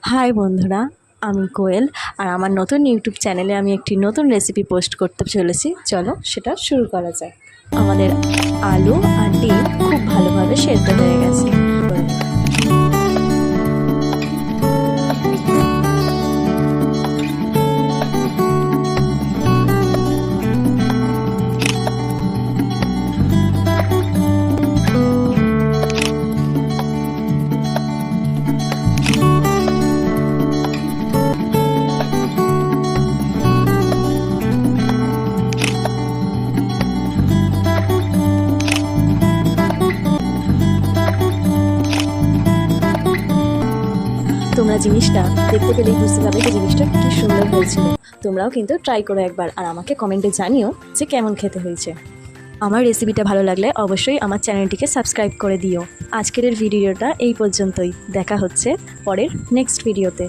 High বন্ধুরা, আমি কোয়েল। আর আমার নতুন ইউটিউব চ্যানেলে আমি একটি নতুন রেসিপি পোস্ট করতে চলেছি। চলো সেটা শুরু করা যাক। আমাদের আলু আর ডিম খুব ভালোভাবে সেদ্ধ হয়ে গেছে। তোমরা জিনিসটা দেখতে পেলেই বুঝতে পারবে যে জিনিসটা কি সুন্দর হয়েছিল। তোমরাও কিন্তু ট্রাই করো একবার, আর আমাকে কমেন্টে জানিও যে কেমন খেতে হয়েছে। আমার রেসিপিটা ভালো লাগলে অবশ্যই আমার চ্যানেলটিকে সাবস্ক্রাইব করে দিও। আজকের ভিডিওটা এই পর্যন্তই। দেখা হচ্ছে পরের নেক্সট ভিডিওতে।